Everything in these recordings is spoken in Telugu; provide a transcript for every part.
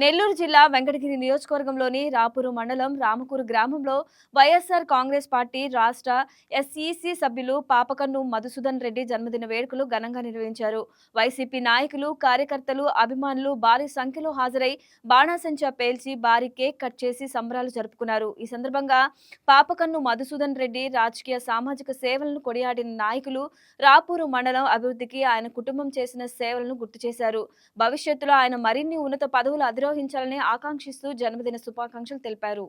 నెల్లూరు జిల్లా వెంకటగిరి నియోజకవర్గంలోని రాపూరు మండలం రామకూరు గ్రామంలో వైఎస్ఆర్ కాంగ్రెస్ పార్టీ రాష్ట్ర ఎస్ఈసి సభ్యులు పాపకన్ను మధుసూదన్ రెడ్డి జన్మదిన వేడుకలు ఘనంగా నిర్వహించారు. వైసీపీ నాయకులు, కార్యకర్తలు, అభిమానులు భారీ సంఖ్యలో హాజరై బాణాసంచా పేల్చి భారీ కేక్ కట్ చేసి సంబరాలు జరుపుకున్నారు. ఈ సందర్భంగా పాపకన్ను మధుసూదన్ రెడ్డి రాజకీయ, సామాజిక సేవలను కొనియాడిన నాయకులు రాపూరు మండలం అభివృద్ధికి ఆయన కుటుంబం చేసిన సేవలను గుర్తు చేశారు. భవిష్యత్తులో ఆయన మరిన్ని ఉన్నత పదవులు అధిరోహించాలని ఆకాంక్షిస్తూ జన్మదిన శుభాకాంక్షలు తెలిపారు.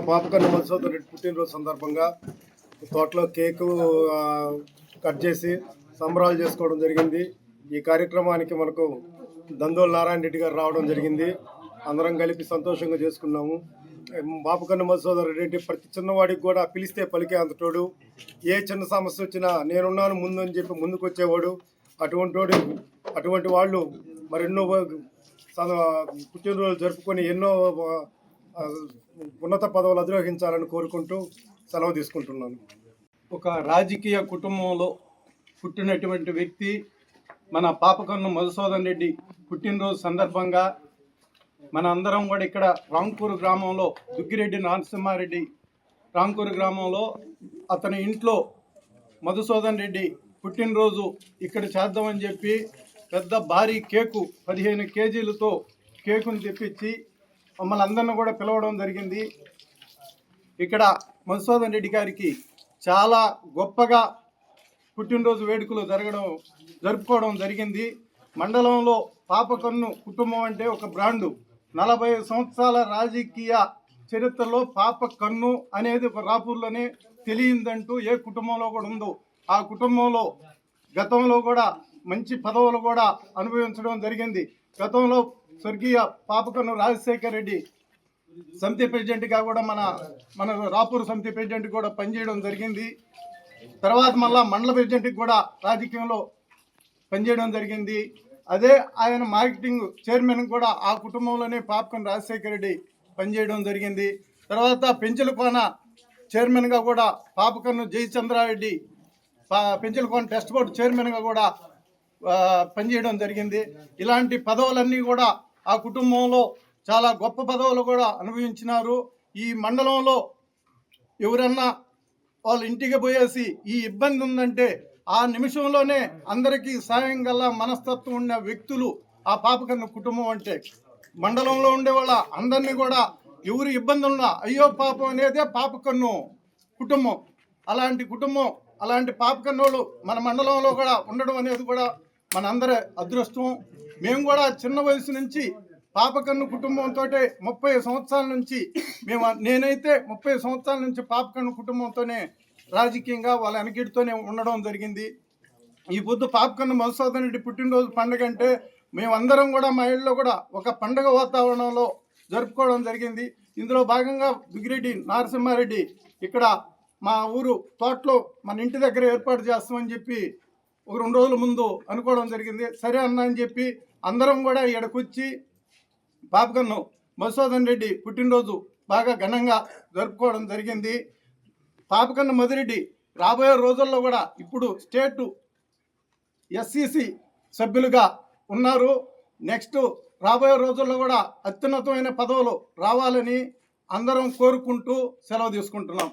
పాపకన్ను మధుసూదన్ రెడ్డి పుట్టినరోజు సందర్భంగా తోటలో కేకు కట్ చేసి సంబరాలు చేసుకోవడం జరిగింది. ఈ కార్యక్రమానికి మనకు దందోల్ నారాయణ రెడ్డి గారు రావడం జరిగింది. అందరం కలిపి సంతోషంగా చేసుకున్నాము. పాపకన్ను మధుసూదన్ రెడ్డి ప్రతి చిన్నవాడికి కూడా పిలిస్తే పలికే అంతటోడు. ఏ చిన్న సమస్య వచ్చినా నేనున్నాను ముందు అని చెప్పి ముందుకు వచ్చేవాడు. అటువంటి వాళ్ళు మరెన్నో పుట్టినరోజులు జరుపుకొని ఎన్నో ఉన్నత పదవులు అధిరోహించాలని కోరుకుంటూ సెలవు తీసుకుంటున్నాను. ఒక రాజకీయ కుటుంబంలో పుట్టినటువంటి వ్యక్తి మన పాపకన్ను మధుసూదన్ రెడ్డి పుట్టినరోజు సందర్భంగా మన అందరం కూడా ఇక్కడ రాంకూరు గ్రామంలో దుగ్గిరెడ్డి నరసింహారెడ్డి రాంకూరు గ్రామంలో అతని ఇంట్లో మధుసూదన్ రెడ్డి పుట్టినరోజు ఇక్కడ చేద్దామని చెప్పి పెద్ద భారీ కేకు 15 కేజీలతో కేకును తెప్పించి మమ్మల్ని అందరిని కూడా పిలవడం జరిగింది. ఇక్కడ మధుసూదన్ రెడ్డి గారికి చాలా గొప్పగా పుట్టినరోజు వేడుకలు జరుపుకోవడం జరిగింది. మండలంలో పాపకన్ను కుటుంబం అంటే ఒక బ్రాండు. 40 సంవత్సరాల రాజకీయ చరిత్రలో పాపకన్ను అనేది ఒక రాపూర్లోనే తెలియదంటూ ఏ కుటుంబంలో కూడా ఉందో ఆ కుటుంబంలో గతంలో కూడా మంచి పదవులు కూడా అనుభవించడం జరిగింది. గతంలో స్వర్గీయ పాపకన్ను రాజశేఖర్ రెడ్డి సమితి ప్రెసిడెంట్గా కూడా మన రాపూర్ సమితి ప్రెసిడెంట్ కూడా పనిచేయడం జరిగింది. తర్వాత మళ్ళా మండల ప్రెసిడెంట్కి కూడా రాజకీయంలో పనిచేయడం జరిగింది. అదే ఆయన మార్కెటింగ్ చైర్మన్ కూడా ఆ కుటుంబంలోనే పాపకన్ను రాజశేఖర్ రెడ్డి పనిచేయడం జరిగింది. తర్వాత పెంచలకోన చైర్మన్గా కూడా పాపకన్ను జయచంద్రారెడ్డి పెంచలకోన టెస్ట్ బోర్డు చైర్మన్గా కూడా పనిచేయడం జరిగింది. ఇలాంటి పదవులన్నీ కూడా ఆ కుటుంబంలో చాలా గొప్ప పదవులు కూడా అనుభవించినారు. ఈ మండలంలో ఎవరన్నా వాళ్ళ ఇంటికి పోయేసి ఈ ఇబ్బంది ఉందంటే ఆ నిమిషంలోనే అందరికీ సాయం గల మనస్తత్వం ఉన్న వ్యక్తులు ఆ పాపకన్ను కుటుంబం అంటే. మండలంలో ఉండే వాళ్ళ అందరినీ కూడా ఎవరు ఇబ్బంది ఉన్నా అయ్యో పాపం అనేదే పాపకన్ను కుటుంబం. అలాంటి కుటుంబం, అలాంటి పాపకన్నోళ్ళు మన మండలంలో కూడా ఉండడం అనేది కూడా మనందరి అదృష్టం. మేము కూడా చిన్న వయసు నుంచి పాపకన్ను కుటుంబంతో 30 సంవత్సరాల నుంచి నేనైతే 30 సంవత్సరాల నుంచి పాపకన్ను కుటుంబంతోనే రాజకీయంగా వాళ్ళ వెనకిడితోనే ఉండడం జరిగింది. ఈ పొద్దు పాపకన్ను మధుసూదన్ రెడ్డి పుట్టినరోజు పండుగ అంటే మేమందరం కూడా మా ఇళ్ళలో కూడా ఒక పండుగ వాతావరణంలో జరుపుకోవడం జరిగింది. ఇందులో భాగంగా దుగ్గిరెడ్డి నరసింహారెడ్డి ఇక్కడ మా ఊరు తోటలో మన ఇంటి దగ్గర ఏర్పాటు చేస్తామని చెప్పి ఒక 2 రోజుల ముందు అనుకోవడం జరిగింది. సరే అన్న అని చెప్పి అందరం కూడా ఇక్కడికొచ్చి పాపకన్ను మధుసూదన్ రెడ్డి పుట్టినరోజు బాగా ఘనంగా జరుపుకోవడం జరిగింది. పాపకన్ను మధురెడ్డి రాబోయే రోజుల్లో కూడా ఇప్పుడు స్టేటు ఎస్ఈసి సభ్యులుగా ఉన్నారు. నెక్స్ట్ రాబోయే రోజుల్లో కూడా అత్యున్నతమైన పదవులు రావాలని అందరం కోరుకుంటూ సెలవు తీసుకుంటున్నాం.